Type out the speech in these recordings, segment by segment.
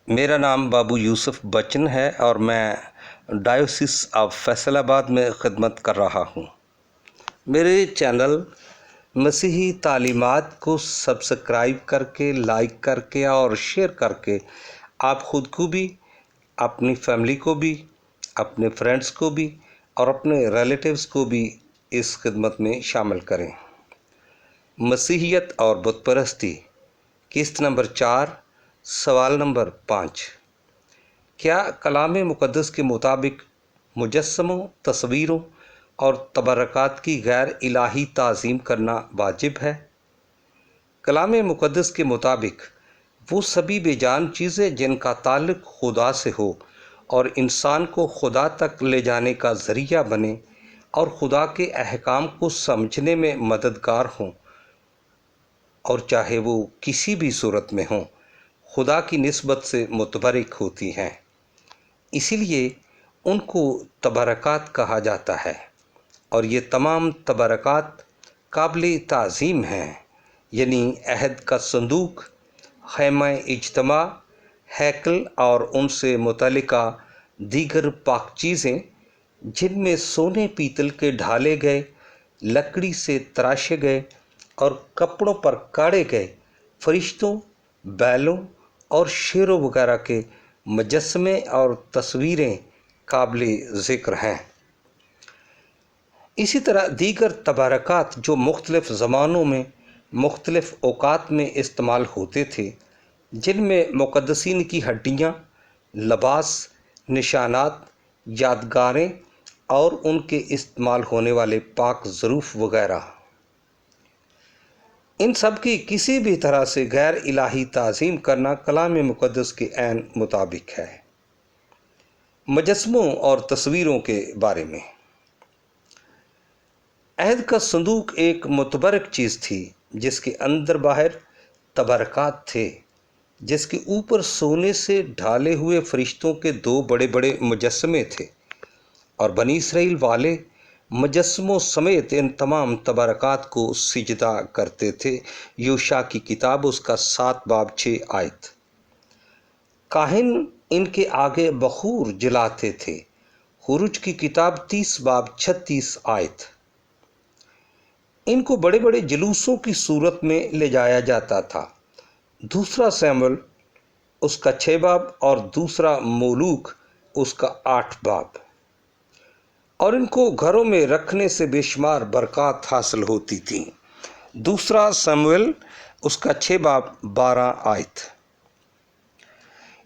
میرا نام بابو یوسف بچن ہے اور میں ڈایوسس آف فیصل آباد میں خدمت کر رہا ہوں۔ میرے چینل مسیحی تعلیمات کو سبسکرائب کر کے، لائک کر کے اور شیئر کر کے آپ خود کو بھی، اپنی فیملی کو بھی، اپنے فرینڈز کو بھی اور اپنے ریلیٹیوز کو بھی اس خدمت میں شامل کریں۔ مسیحیت اور بت پرستی، قسط نمبر 4، سوال نمبر 5۔ کیا کلام مقدس کے مطابق مجسموں، تصویروں اور تبرکات کی غیر الہی تعظیم کرنا واجب ہے؟ کلام مقدس کے مطابق وہ سبھی بے جان چیزیں جن کا تعلق خدا سے ہو اور انسان کو خدا تک لے جانے کا ذریعہ بنے اور خدا کے احکام کو سمجھنے میں مددگار ہوں، اور چاہے وہ کسی بھی صورت میں ہوں، خدا کی نسبت سے متبرک ہوتی ہیں۔ اسی لیے ان کو تبرکات کہا جاتا ہے، اور یہ تمام تبرکات قابل تعظیم ہیں، یعنی عہد کا صندوق، خیمہ اجتماع، ہیکل اور ان سے متعلقہ دیگر پاک چیزیں جن میں سونے پیتل کے ڈھالے گئے، لکڑی سے تراشے گئے اور کپڑوں پر کاڑے گئے فرشتوں، بیلوں اور شیروں وغیرہ کے مجسمے اور تصویریں قابل ذکر ہیں۔ اسی طرح دیگر تبرکات جو مختلف زمانوں میں مختلف اوقات میں استعمال ہوتے تھے، جن میں مقدسین کی ہڈیاں، لباس، نشانات، یادگاریں اور ان کے استعمال ہونے والے پاک ظروف وغیرہ، ان سب کی کسی بھی طرح سے غیر الہی تعظیم کرنا کلام مقدس کے عین مطابق ہے۔ مجسموں اور تصویروں کے بارے میں، عہد کا صندوق ایک متبرک چیز تھی جس کے اندر باہر تبرکات تھے، جس کے اوپر سونے سے ڈھالے ہوئے فرشتوں کے 2 بڑے بڑے مجسمے تھے، اور بنی اسرائیل والے مجسموں سمیت ان تمام تبرکات کو سجدہ کرتے تھے۔ یوشع کی کتاب اس کا 7 باب 6 آیت۔ کاہن ان کے آگے بخور جلاتے تھے۔ خروج کی کتاب 30 باب 36 آیت۔ ان کو بڑے بڑے جلوسوں کی صورت میں لے جایا جاتا تھا۔ دوسرا سیموئیل اس کا 6 باب اور دوسرا مولوک اس کا 8 باب۔ اور ان کو گھروں میں رکھنے سے بے شمار برکات حاصل ہوتی تھیں۔ دوسرا سیموئیل اس کا 6 باب 12 آیت۔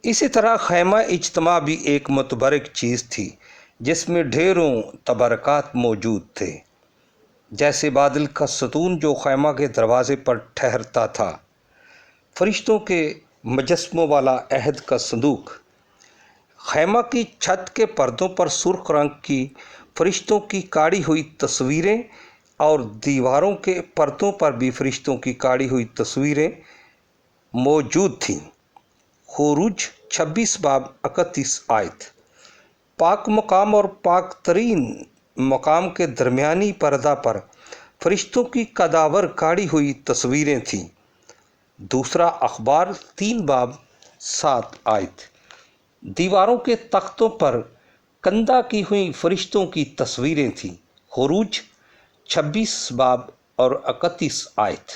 اسی طرح خیمہ اجتماع بھی ایک متبرک چیز تھی جس میں ڈھیروں تبرکات موجود تھے، جیسے بادل کا ستون جو خیمہ کے دروازے پر ٹھہرتا تھا، فرشتوں کے مجسموں والا عہد کا صندوق، خیمہ کی چھت کے پردوں پر سرخ رنگ کی فرشتوں کی کاڑی ہوئی تصویریں اور دیواروں کے پردوں پر بھی فرشتوں کی کاڑی ہوئی تصویریں موجود تھیں۔ خروج 26 باب 31 آیت۔ پاک مقام اور پاک ترین مقام کے درمیانی پردہ پر فرشتوں کی قداور کاڑی ہوئی تصویریں تھیں۔ دوسرا اخبار 3 باب 7 آیت۔ دیواروں کے تختوں پر کندہ کی ہوئی فرشتوں کی تصویریں تھیں۔ خروج 26 باب اور 31 آیت۔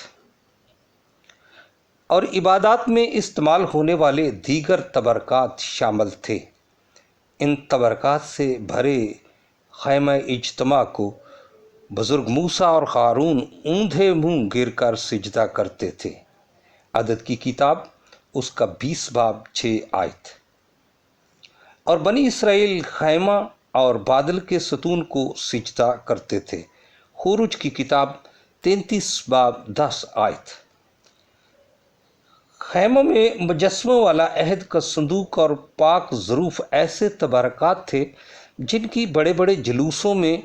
اور عبادات میں استعمال ہونے والے دیگر تبرکات شامل تھے۔ ان تبرکات سے بھرے خیمہ اجتماع کو بزرگ موسیٰ اور ہارون اوندھے منہ گر کر سجدہ کرتے تھے۔ عدد کی کتاب اس کا 20 باب 6 آیت۔ اور بنی اسرائیل خیمہ اور بادل کے ستون کو سجدہ کرتے تھے۔ خروج کی کتاب 33 باب 10 آیت۔ خیموں میں مجسموں والا عہد کا صندوق اور پاک ظروف ایسے تبرکات تھے جن کی بڑے بڑے جلوسوں میں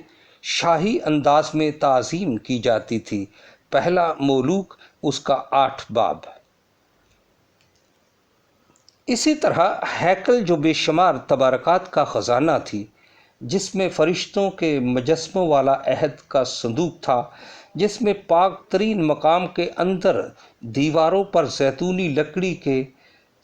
شاہی انداز میں تعظیم کی جاتی تھی۔ پہلا مولوک اس کا 8 باب۔ اسی طرح ہیکل جو بے شمار تبرکات کا خزانہ تھی، جس میں فرشتوں کے مجسموں والا عہد کا صندوق تھا، جس میں پاک ترین مقام کے اندر دیواروں پر زیتونی لکڑی کے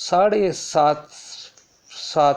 7.5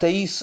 23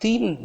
3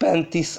35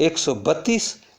132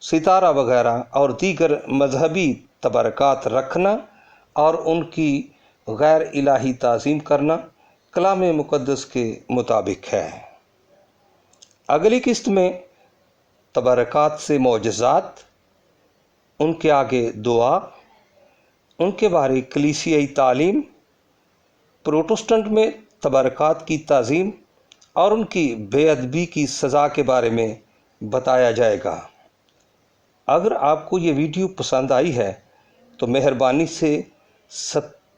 ستارہ وغیرہ اور دیگر مذہبی تبرکات رکھنا اور ان کی غیر الہی تعظیم کرنا کلام مقدس کے مطابق ہے۔ اگلی قسط میں تبرکات سے معجزات، ان کے آگے دعا، ان کے بارے کلیسیائی تعلیم، پروٹسٹنٹ میں تبرکات کی تعظیم اور ان کی بے ادبی کی سزا کے بارے میں بتایا جائے گا۔ اگر آپ کو یہ ویڈیو پسند آئی ہے تو مہربانی سے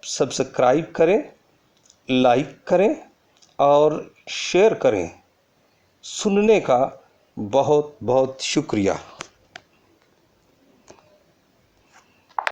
سبسکرائب کریں، لائک کریں اور شیئر کریں۔ سننے کا بہت بہت شکریہ۔